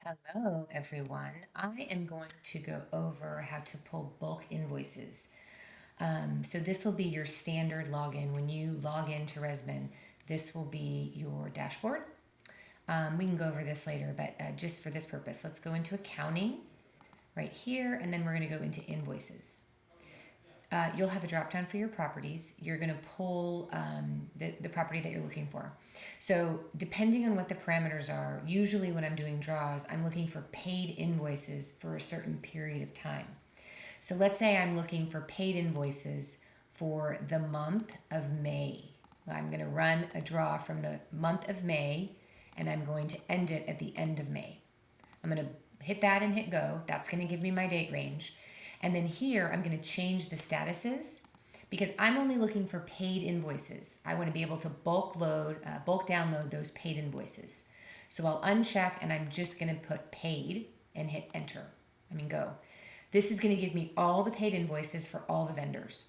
Hello, everyone. I am going to go over how to pull bulk invoices. So this will be your standard login. When you log into Resman, this will be your dashboard. We can go over this later, but just for this purpose, let's go into accounting right here, and then we're going to go into invoices. You'll have a drop down for your properties. You're going to pull the property that you're looking for. So, depending on what the parameters are, usually when I'm doing draws, I'm looking for paid invoices for a certain period of time. So, let's say I'm looking for paid invoices for the month of May. I'm going to run a draw from the month of May and I'm going to end it at the end of May. I'm going to hit that and hit go. That's going to give me my date range. And then here, I'm going to change the statuses because I'm only looking for paid invoices. I want to be able to bulk download those paid invoices. So I'll uncheck and I'm just going to put paid and hit enter. Go. This is going to give me all the paid invoices for all the vendors.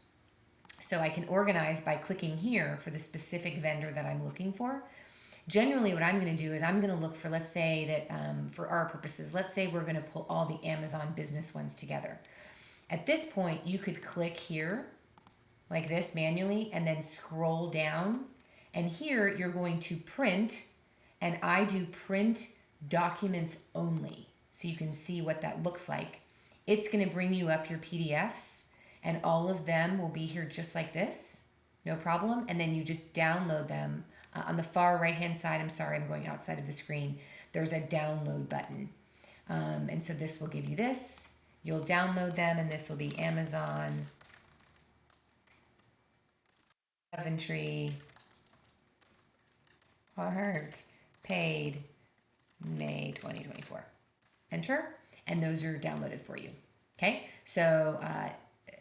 So I can organize by clicking here for the specific vendor that I'm looking for. Generally, what I'm going to do is I'm going to look for, let's say that for our purposes, let's say we're going to pull all the Amazon business ones together. At this point, you could click here like this manually and then scroll down. And here you're going to print, and I do print documents only. So you can see what that looks like. It's going to bring you up your PDFs, and all of them will be here just like this, no problem. And then you just download them. On the far right hand side, I'm sorry, I'm going outside of the screen, there's a download button. And so this will give you this. You'll download them, and this will be Amazon Coventry Park paid May 2024. Enter, and those are downloaded for you. Okay, so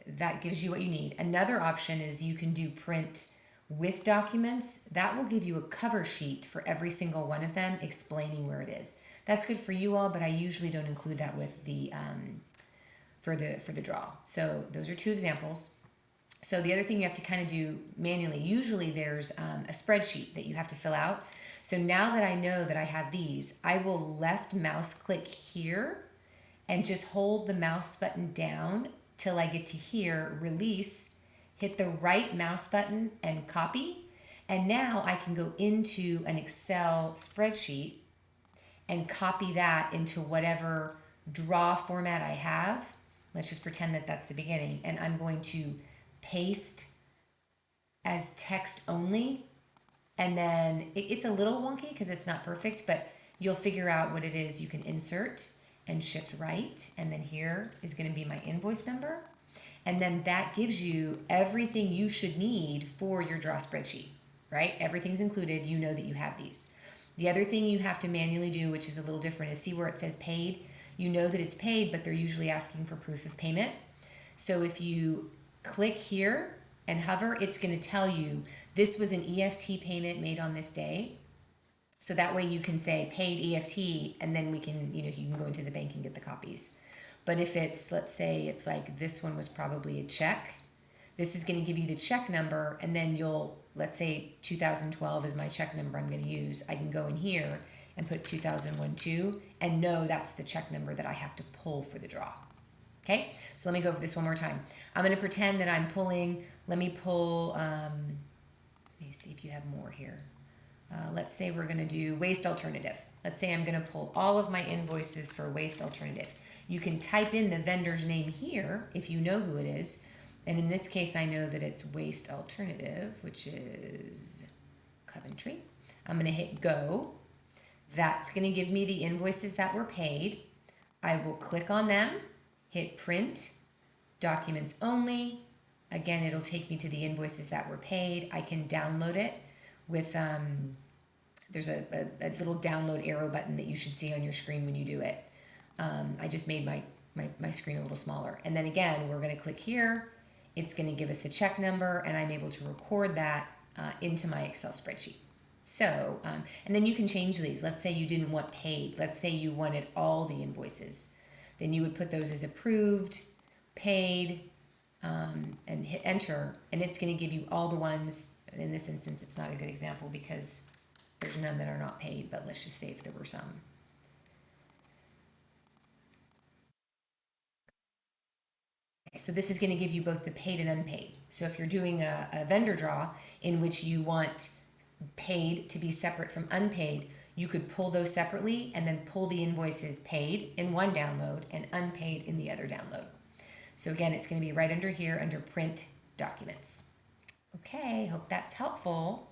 that gives you what you need. Another option is you can do print with documents. That will give you a cover sheet for every single one of them explaining where it is. That's good for you all, but I usually don't include that with the for the draw. So those are two examples. So the other thing you have to kind of do manually, usually there's a spreadsheet that you have to fill out. So now that I know that I have these, I will left mouse click here and just hold the mouse button down till I get to here, release, hit the right mouse button and copy. And now I can go into an Excel spreadsheet and copy that into whatever draw format I have. Let's just pretend that that's the beginning. And I'm going to paste as text only. And then it's a little wonky because it's not perfect, but you'll figure out what it is you can insert and shift right. And then here is going to be my invoice number. And then that gives you everything you should need for your draw spreadsheet, right? Everything's included. You know that you have these. The other thing you have to manually do, which is a little different, is see where it says paid. You know that it's paid, but they're usually asking for proof of payment. So if you click here and hover, it's going to tell you this was an EFT payment made on this day. So that way you can say paid EFT, and then we can, you can go into the bank and get the copies. But if it's, let's say it's like this one was probably a check, this is going to give you the check number, and then let's say 2012 is my check number I'm going to use. I can go in here and put 2012 and know that's the check number that I have to pull for the draw. Okay, so let me go over this one more time. I'm going to pretend that I'm pulling, let me pull, let me see if you have more here. Let's say we're going to do waste alternative. Let's say I'm going to pull all of my invoices for waste alternative. You can type in the vendor's name here if you know who it is. And in this case, I know that it's waste alternative, which is Coventry. I'm going to hit go. That's going to give me the invoices that were paid. I will click on them, hit print, documents only. Again, it'll take me to the invoices that were paid. I can download it with, there's a little download arrow button that you should see on your screen when you do it. I just made my screen a little smaller. And then again, we're going to click here. It's going to give us the check number, and I'm able to record that into my Excel spreadsheet. So, and then you can change these. Let's say you didn't want paid. Let's say you wanted all the invoices. Then you would put those as approved, paid, and hit enter, and it's going to give you all the ones. In this instance, it's not a good example because there's none that are not paid, but let's just say if there were some. So this is going to give you both the paid and unpaid. So if you're doing a vendor draw in which you want paid to be separate from unpaid, you could pull those separately and then pull the invoices paid in one download and unpaid in the other download. So again, it's going to be right under here under print documents. Okay, hope that's helpful.